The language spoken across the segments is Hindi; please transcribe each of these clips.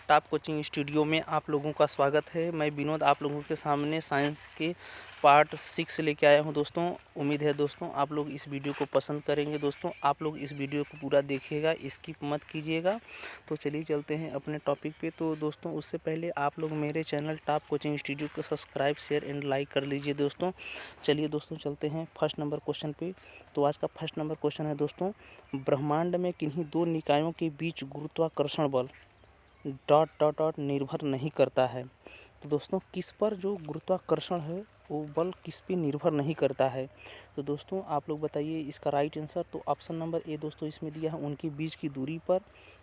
टॉप कोचिंग स्टूडियो में आप लोगों का स्वागत है। मैं विनोद आप लोगों के सामने साइंस के पार्ट 6 लेके आया हूं दोस्तों। उम्मीद है दोस्तों आप लोग इस वीडियो को पसंद करेंगे। दोस्तों आप लोग इस वीडियो को पूरा देखिएगा, स्किप मत कीजिएगा। तो चलिए चलते हैं अपने टॉपिक पे। तो दोस्तों उससे पहले आप लोग मेरे चैनल टॉप कोचिंग स्टूडियो को सब्सक्राइब, शेयर एंड लाइक कर लीजिए दोस्तों। चलिए दोस्तों चलते हैं फर्स्ट नंबर क्वेश्चन पे। तो आज का फर्स्ट नंबर क्वेश्चन है दोस्तों, ब्रह्मांड में किन्हीं दो निकायों के बीच गुरुत्वाकर्षण बल ... निर्भर नहीं करता है। तो दोस्तों किस पर जो गुरुत्वाकर्षण है वो बल किस पे निर्भर नहीं करता है। तो दोस्तों आप लोग बताइए इसका राइट आंसर। तो ऑप्शन नंबर ए दोस्तों इसमें दिया है उनके बीच की दूरी पर,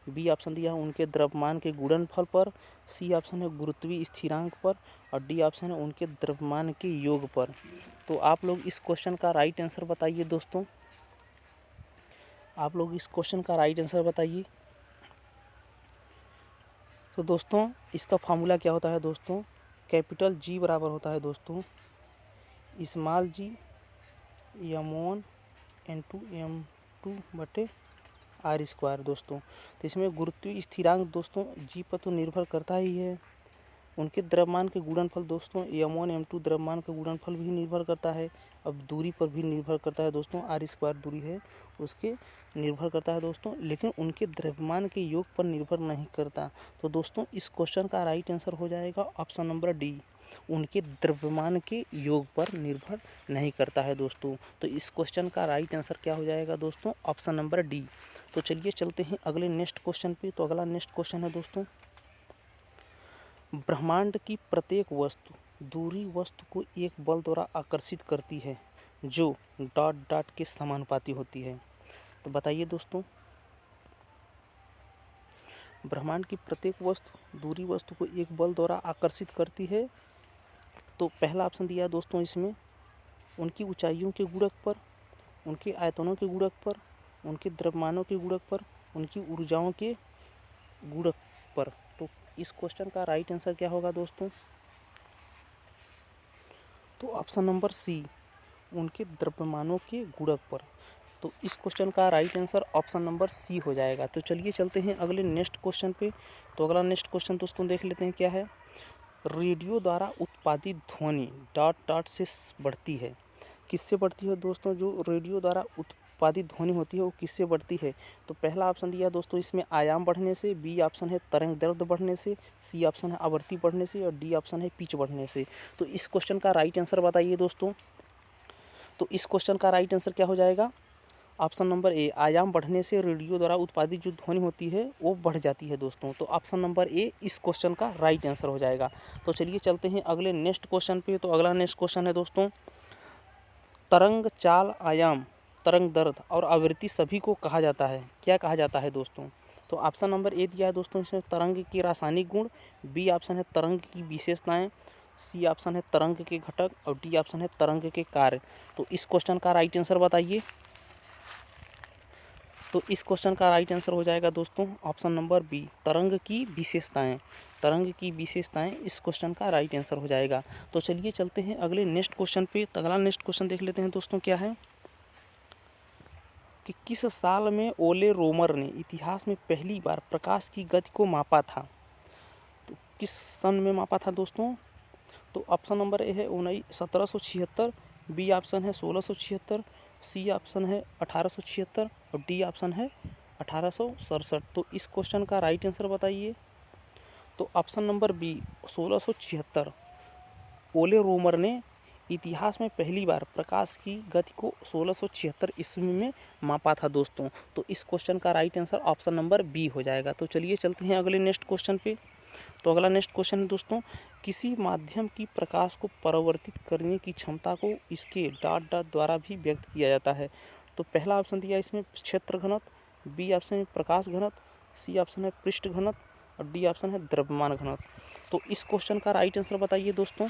बी ऑप्शन दिया है उनके द्रव्यमान के गुणनफल पर, सी ऑप्शन है गुरुत्वीय स्थिरांक पर और डी ऑप्शन है उनके द्रव्यमान के योग पर। तो आप लोग इस क्वेश्चन का राइट आंसर बताइए दोस्तों। आप लोग इस क्वेश्चन का राइट आंसर बताइए। तो दोस्तों इसका फार्मूला क्या होता है दोस्तों, कैपिटल जी बराबर होता है दोस्तों स्मॉल जी m1 इंटू m2/r² दोस्तों। तो इसमें गुरुत्वीय स्थिरांक दोस्तों जी पर तो निर्भर करता ही है। उनके द्रव्यमान के गुणनफल दोस्तों m1 m2 द्रव्यमान का गुणनफल भी निर्भर करता है। अब दूरी पर भी निर्भर करता है दोस्तों, r² दूरी है उसके निर्भर करता है दोस्तों, लेकिन उनके द्रव्यमान के योग पर निर्भर नहीं करता। तो दोस्तों इस क्वेश्चन का राइट आंसर हो जाएगा ऑप्शन नंबर डी, उनके द्रव्यमान के योग पर निर्भर नहीं करता है दोस्तों। तो इस क्वेश्चन का राइट आंसर क्या हो जाएगा दोस्तों, ऑप्शन नंबर डी। तो चलिए चलते हैं अगले नेक्स्ट क्वेश्चन पे। तो अगला नेक्स्ट क्वेश्चन है दोस्तों, ब्रह्मांड की प्रत्येक वस्तु दूरी वस्तु को एक बल द्वारा आकर्षित करती है जो ... के समानुपाती होती है। तो बताइए दोस्तों, ब्रह्मांड की प्रत्येक वस्तु दूरी वस्तु को एक बल द्वारा आकर्षित करती है। तो पहला ऑप्शन दिया है दोस्तों इसमें उनकी ऊंचाइयों के गुणक पर, उनके आयतनों के गुणक पर, उनके द्रव्यमानों के गुणक पर, उनकी ऊर्जाओं के गुणक पर। तो इस क्वेश्चन का राइट आंसर क्या होगा दोस्तों, तो ऑप्शन नंबर सी, उनके द्रव्यमानों के गुणक पर। तो इस क्वेश्चन का right answer option number C हो जाएगा। तो चलिए चलते हैं अगले नेक्स्ट क्वेश्चन पे। तो अगला नेक्स्ट क्वेश्चन दोस्तों देख लेते हैं क्या है, रेडियो द्वारा उत्पादित ध्वनि ... से बढ़ती है। किससे बढ़ती है दोस्तों, जो रेडियो द्वारा उत्पादित ध्वनि होती है वो किससे बढ़ती है। तो पहला ऑप्शन दिया दोस्तों इसमें आयाम बढ़ने से, बी ऑप्शन है तरंग दैर्ध्य बढ़ने से, सी ऑप्शन है आवृत्ति बढ़ने से और डी ऑप्शन है पिच बढ़ने से। तो इस क्वेश्चन का राइट आंसर बताइए दोस्तों। तो इस क्वेश्चन का राइट आंसर क्या हो जाएगा, ऑप्शन नंबर ए, आयाम बढ़ने से रेडियो द्वारा उत्पादित जो ध्वनि होती है वो बढ़ जाती है दोस्तों। तो ऑप्शन नंबर ए इस क्वेश्चन का राइट आंसर हो जाएगा। तो चलिए चलते हैं अगले नेक्स्ट क्वेश्चन पे। तो अगला नेक्स्ट क्वेश्चन है दोस्तों, तरंग चाल, आयाम, तरंग दैर्ध्य और आवृत्ति सभी को कहा जाता है, क्या कहा जाता है दोस्तों। तो ऑप्शन नंबर ए दिया है दोस्तों इसमें तरंग के रासायनिक गुण, बी ऑप्शन है तरंग की विशेषताएं, सी ऑप्शन है तरंग के घटक और डी ऑप्शन है तरंग के कार्य। तो इस क्वेश्चन का राइट आंसर बताइए। तो इस क्वेश्चन का राइट आंसर हो जाएगा दोस्तों ऑप्शन नंबर बी, तरंग की विशेषताएं। तरंग की विशेषताएं इस क्वेश्चन का राइट आंसर हो जाएगा। तो चलिए चलते हैं अगले नेक्स्ट क्वेश्चन पे। तो अगला नेक्स्ट क्वेश्चन देख लेते हैं दोस्तों क्या है कि किस साल में ओले रोमर ने इतिहास में पहली बार प्रकाश की गति को मापा था। तो किस सन में मापा था दोस्तों। तो ऑप्शन नंबर ए है 1776, बी ऑप्शन है 1676, सी ऑप्शन है 1876 और डी ऑप्शन है 1867। तो इस क्वेश्चन का राइट आंसर बताइए। तो ऑप्शन नंबर बी 1676, ओले रोमर ने इतिहास में पहली बार प्रकाश की गति को 1676 ईस्वी में मापा था दोस्तों। तो इस क्वेश्चन का right answer option number B हो जाएगा। तो चलिए चलते हैं अगले नेक्स्ट क्वेश्चन पे। तो अगला नेक्स्ट क्वेश्चन है दोस्तों, किसी माध्यम की प्रकाश को परावर्तित करने की क्षमता को इसके ... द्वारा भी व्यक्त किया जाता है। तो पहला ऑप्शन दिया इसमें क्षेत्र घनत्व, बी ऑप्शन है प्रकाश घनत्व, सी ऑप्शन है पृष्ठ घनत्व और डी ऑप्शन है द्रव्यमान घनत्व। तो इस क्वेश्चन का राइट आंसर बताइए दोस्तों।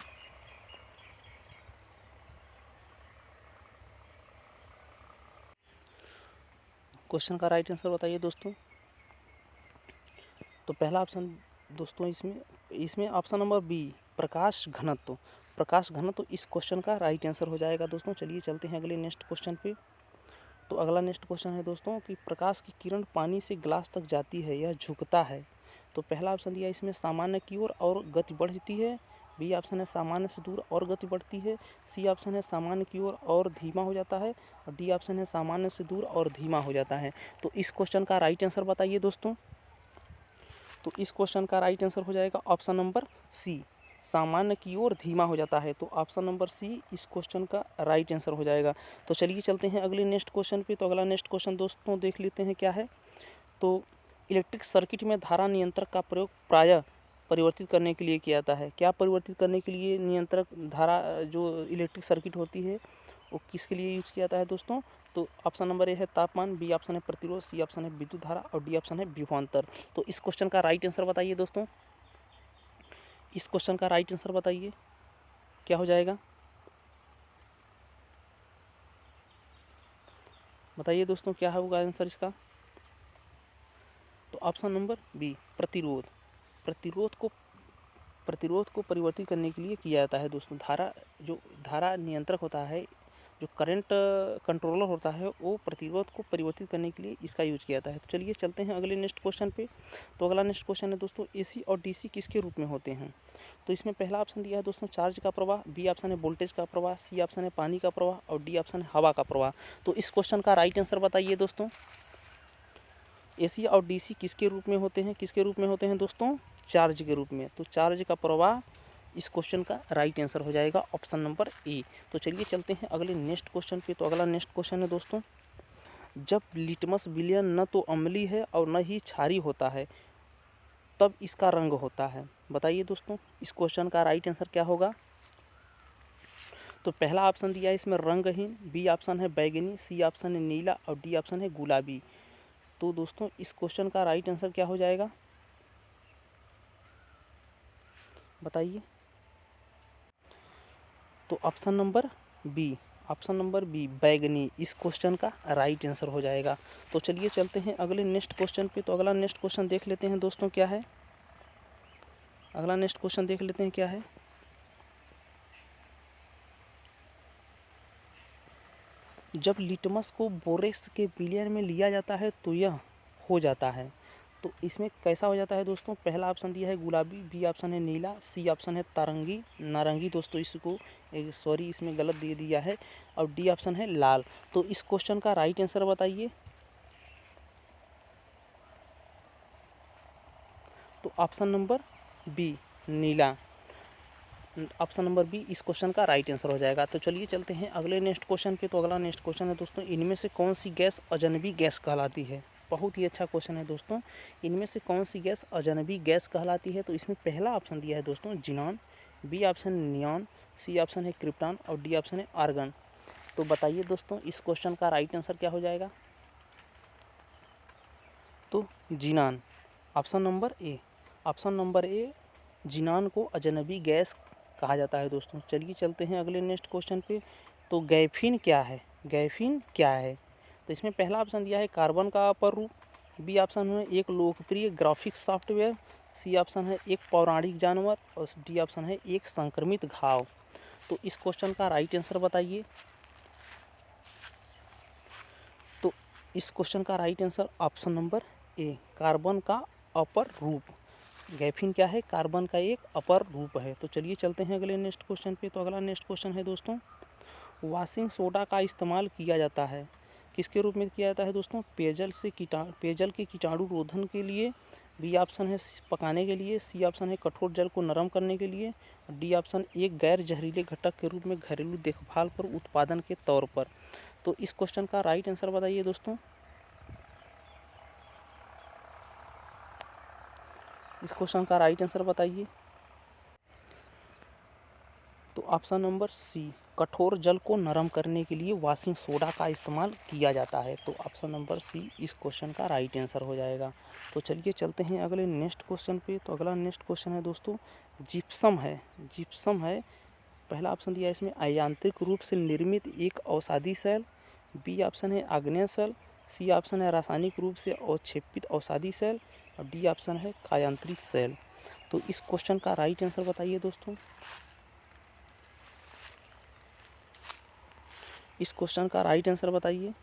क्वेश्चन का राइट आंसर बताइए दोस्तों। तो पहला ऑप्शन दोस्तों इसमें ऑप्शन नंबर बी, प्रकाश घनत्व। प्रकाश घनत्व इस क्वेश्चन का राइट आंसर हो जाएगा दोस्तों। चलिए चलते हैं अगले नेक्स्ट क्वेश्चन पे। तो अगला नेक्स्ट क्वेश्चन है दोस्तों कि प्रकाश की किरण पानी से ग्लास तक जाती है, यह झुकता है, तो पहला ऑप्शन दिया है इसमें सामान्य की ओर और गति बढ़ती है, बी ऑप्शन है सामान्य से दूर और गति बढ़ती है, सी ऑप्शन है सामान्य की ओर और धीमा हो जाता है, और डी ऑप्शन है सामान्य से दूर और धीमा हो जाता है। तो इस क्वेश्चन का राइट आंसर बताइए दोस्तों। तो इस क्वेश्चन का राइट आंसर हो जाएगा ऑप्शन नंबर सी, सामान्य की ओर धीमा हो जाता है। तो ऑप्शन नंबर सी इस क्वेश्चन का राइट आंसर हो जाएगा। तो चलिए चलते हैं अगले नेक्स्ट क्वेश्चन पे। तो अगला नेक्स्ट क्वेश्चन दोस्तों देख लेते हैं क्या है। तो इलेक्ट्रिक सर्किट में धारा नियंत्रक का प्रयोग प्रायः परिवर्तित करने के लिए किया जाता है। क्या परिवर्तित करने के लिए नियंत्रक धारा जो इलेक्ट्रिक सर्किट होती है वो किसके लिए यूज किया जाता है दोस्तों। तो ऑप्शन नंबर ए है तापमान, बी ऑप्शन है प्रतिरोध, सी ऑप्शन है विद्युत धारा और डी ऑप्शन है विभवांतर। तो इस क्वेश्चन का राइट आंसर बताइए दोस्तों। इस क्वेश्चन का राइट आंसर बताइए क्या हो जाएगा, बताइए दोस्तों क्या होगा आंसर इसका। तो ऑप्शन नंबर बी प्रतिरोध। प्रतिरोध को परिवर्तित करने के लिए किया जाता है दोस्तों। धारा नियंत्रक होता है, जो करंट कंट्रोलर होता है, वो प्रतिरोध को परिवर्तित करने के लिए इसका यूज किया जाता है। तो चलिए चलते हैं अगले नेक्स्ट क्वेश्चन पे। तो अगला नेक्स्ट क्वेश्चन है दोस्तों एसी और डीसी किसके रूप में होते हैं। तो इसमें पहला ऑप्शन दिया है दोस्तों चार्ज का प्रवाह, बी ऑप्शन है वोल्टेज का प्रवाह, सी ऑप्शन है पानी का प्रवाह और डी ऑप्शन है हवा का प्रवाह। तो इस क्वेश्चन का राइट आंसर बताइए दोस्तों। एसी और डीसी किसके रूप में होते हैं, किसके रूप में होते हैं दोस्तों, चार्ज के रूप में। तो चार्ज का प्रवाह इस क्वेश्चन का राइट आंसर हो जाएगा ऑप्शन नंबर ए। तो चलिए चलते हैं अगले नेक्स्ट क्वेश्चन पे। तो अगला नेक्स्ट क्वेश्चन है दोस्तों जब लिटमस विलयन न तो अम्लीय है और न ही क्षारीय होता है तब इसका रंग होता है। बताइए दोस्तों इस क्वेश्चन का राइट आंसर क्या होगा। तो पहला ऑप्शन दिया है इसमें रंगहीन, बी ऑप्शन है बैगनी, सी ऑप्शन है नीला और डी ऑप्शन है गुलाबी। तो दोस्तों इस क्वेश्चन का राइट आंसर क्या हो जाएगा, बताइए। तो ऑप्शन नंबर बी बैगनी इस क्वेश्चन का राइट आंसर हो जाएगा। तो चलिए चलते हैं अगले नेक्स्ट क्वेश्चन पे। तो अगला नेक्स्ट क्वेश्चन देख लेते हैं दोस्तों क्या है। अगला नेक्स्ट क्वेश्चन देख लेते हैं क्या है। जब लिटमस को बोरेक्स के विलयन में लिया जाता है तो यह हो जाता है। तो इसमें कैसा हो जाता है दोस्तों। पहला ऑप्शन दिया है गुलाबी, बी ऑप्शन है नीला, सी ऑप्शन है नारंगी दोस्तों इसको सॉरी इसमें गलत दे दिया है, और डी ऑप्शन है लाल। तो इस क्वेश्चन का राइट आंसर बताइए। तो ऑप्शन नंबर बी नीला, ऑप्शन नंबर बी इस क्वेश्चन का राइट आंसर हो जाएगा। तो चलिए चलते हैं अगले नेक्स्ट क्वेश्चन पे। तो अगला नेक्स्ट क्वेश्चन है दोस्तों इनमें से कौन सी गैस अजनबी गैस कहलाती है। बहुत ही अच्छा क्वेश्चन है दोस्तों, इनमें से कौन सी गैस अजनबी गैस कहलाती है। तो इसमें पहला ऑप्शन दिया है दोस्तों xenon, B option neon, C option है क्रिप्टॉन और डी ऑप्शन है आर्गन। तो बताइए दोस्तों इस क्वेश्चन का राइट आंसर क्या हो जाएगा। तो xenon, option number A xenon को अजनबी गैस कहा जाता है दोस्तों। चलिए चलते हैं अगले नेक्स्ट क्वेश्चन पे। तो गैफीन क्या है। तो इसमें पहला ऑप्शन दिया है कार्बन का अपर रूप, बी ऑप्शन है एक लोकप्रिय ग्राफिक्स सॉफ्टवेयर, सी ऑप्शन है एक पौराणिक जानवर और डी ऑप्शन है एक संक्रमित घाव। तो इस क्वेश्चन का राइट आंसर बताइए। तो इस क्वेश्चन का right answer option number A carbon का अपर रूप। गैफीन क्या है, कार्बन का एक अपर रूप है। तो चलिए चलते हैं अगले नेक्स्ट क्वेश्चन पे। तो अगला नेक्स्ट क्वेश्चन है दोस्तों वॉशिंग सोडा का इस्तेमाल किया जाता है किसके रूप में किया जाता है दोस्तों। पेयजल के कीटाणु रोधन के लिए, बी ऑप्शन है पकाने के लिए, सी ऑप्शन है कठोर जल को नरम करने के लिए, डी ऑप्शन एक गैर जहरीले घटक के रूप में घरेलू देखभाल पर उत्पादन के तौर पर। तो इस क्वेश्चन का राइट आंसर बताइए दोस्तों। इस क्वेश्चन का राइट आंसर बताइए। तो ऑप्शन नंबर सी कठोर जल को नरम करने के लिए वॉशिंग सोडा का इस्तेमाल किया जाता है। तो ऑप्शन नंबर सी इस क्वेश्चन का राइट आंसर हो जाएगा। तो चलिए चलते हैं अगले नेक्स्ट क्वेश्चन पे। तो अगला नेक्स्ट क्वेश्चन है दोस्तों जिप्सम है। पहला ऑप्शन दिया है इसमें अयांत्रिक रूप से निर्मित एक अवसादी सेल, बी ऑप्शन है आग्नेय सेल, सी ऑप्शन है रासायनिक रूप से अवक्षेपित अवसादी सेल और डी ऑप्शन है कायांत्रिक सेल। तो इस क्वेश्चन का राइट आंसर बताइए दोस्तों। इस क्वेश्चन का राइट आंसर बताइए।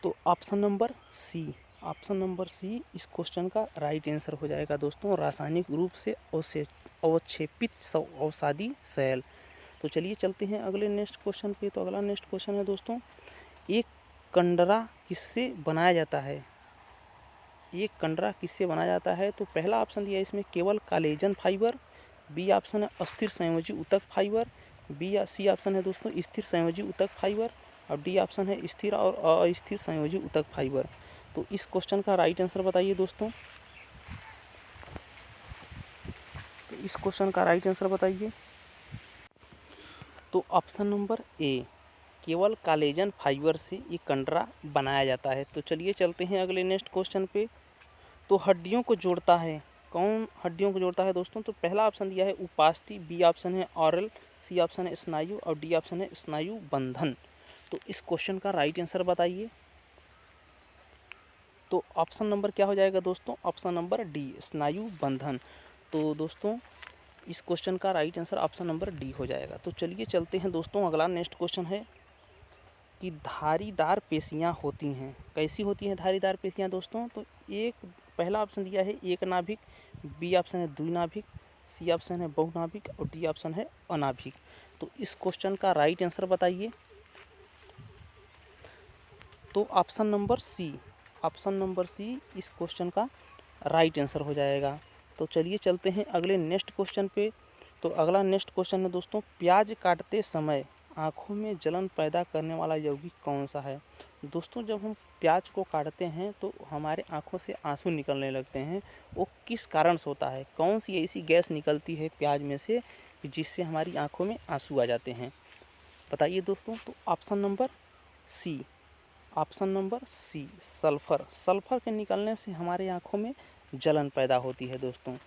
तो option number C, option number C इस क्वेश्चन का राइट आंसर हो जाएगा दोस्तों, रासायनिक रूप से अवक्षेपित अवसादी सेल। तो चलिए चलते हैं अगले नेक्स्ट क्वेश्चन पे। तो अगला नेक्स्ट क्वेश्चन है दोस्तों, एक कंडरा किससे बनाया जाता है? एक कंडरा किससे बनाया जाता है? तो पहला ऑप्शन दिया है इसमें केवल कोलेजन फाइबर, बी ऑप्शन है अस्थिर संयोजी ऊतक फाइबर, बी या सी ऑप्शन है दोस्तों स्थिर संयोजी ऊतक फाइबर, और डी ऑप्शन है स्थिर और अस्थिर संयोजी ऊतक फाइबर। तो इस क्वेश्चन का राइट आंसर बताइए दोस्तों। तो इस क्वेश्चन का राइट आंसर बताइए। तो ऑप्शन नंबर ए, केवल कोलेजन फाइबर से ये कंडरा बनाया जाता है। तो चलिए चलते हैं अगले नेक्स्ट क्वेश्चन पे। तो हड्डियों को जोड़ता है, कौन हड्डियों को जोड़ता है दोस्तों? तो पहला ऑप्शन दिया है उपास्थि, बी ऑप्शन है ऑरल, सी ऑप्शन है स्नायु, और डी ऑप्शन है स्नायु बंधन। तो इस क्वेश्चन का राइट आंसर बताइए। तो ऑप्शन नंबर क्या हो जाएगा दोस्तों? ऑप्शन नंबर डी, स्नायु बंधन। तो दोस्तों इस क्वेश्चन का right answer option number D हो जाएगा। तो चलिए चलते हैं दोस्तों, अगला नेक्स्ट क्वेश्चन है कि धारीदार पेशियाँ होती हैं, कैसी होती हैं धारीदार पेशियाँ दोस्तों? तो एक पहला ऑप्शन दिया है एक नाभिक, बी ऑप्शन है द्विनाभिक, सी ऑप्शन है बहुनाभिक, और डी ऑप्शन है अनाभिक। तो इस क्वेश्चन का राइट आंसर बताइए। तो option number C, option number C इस क्वेश्चन का राइट आंसर हो जाएगा। तो चलिए चलते हैं अगले नेक्स्ट क्वेश्चन पे। तो अगला नेक्स्ट क्वेश्चन है दोस्तों, प्याज काटते समय आँखों में जलन पैदा करने वाला यौगिक कौन सा है? दोस्तों जब हम प्याज को काटते हैं तो हमारे आँखों से आंसू निकलने लगते हैं, वो किस कारण से होता है? कौन सी ऐसी गैस निकलती है प्याज में से जिससे हमारी आँखों में आंसू आ जाते हैं? बताइए दोस्तों। तो option number C, option number C sulphur, sulphur के निकलने से हमारे आँखों में जलन पैदा होती है दोस्तों।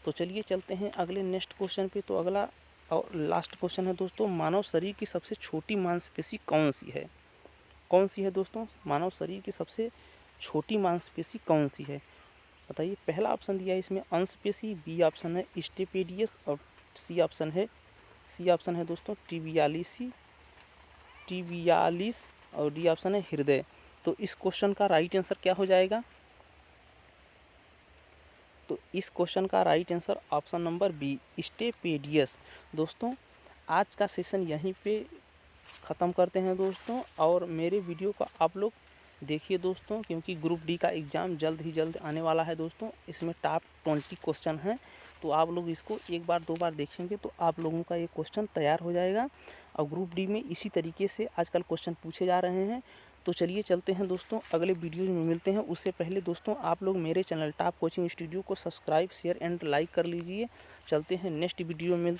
तो चलिए चलते हैं अगले नेक्स्ट क्वेश्चन पे। तो अगला और लास्ट क्वेश्चन है दोस्तों, मानव शरीर की सबसे छोटी मांसपेशी कौन सी है? कौन सी है दोस्तों? मानव शरीर की सबसे छोटी मांसपेशी कौन सी है? बताइए। पहला ऑप्शन दिया है इसमें अंशपेशी, बी ऑप्शन है स्टेपेडियस, और सी ऑप्शन है दोस्तों टिबियालिस, और डी ऑप्शन है हृदय। तो इस क्वेश्चन का राइट आंसर क्या हो जाएगा? तो इस क्वेश्चन का right answer option number B, stapedius. दोस्तों आज का सेशन यहीं पे ख़त्म करते हैं दोस्तों, और मेरे वीडियो को आप लोग देखिए दोस्तों, क्योंकि ग्रुप डी का एग्ज़ाम जल्द ही जल्द आने वाला है दोस्तों। इसमें टॉप 20 क्वेश्चन हैं, तो आप लोग इसको एक बार दो बार देखेंगे तो आप लोगों का ये क्वेश्चन तैयार हो जाएगा। और ग्रुप डी में इसी तरीके से आजकल क्वेश्चन पूछे जा रहे हैं। तो चलिए चलते हैं दोस्तों, अगले वीडियो में मिलते हैं। उससे पहले दोस्तों आप लोग मेरे चैनल टॉप कोचिंग स्टूडियो को सब्सक्राइब, शेयर एंड लाइक कर लीजिए। चलते हैं नेक्स्ट वीडियो में।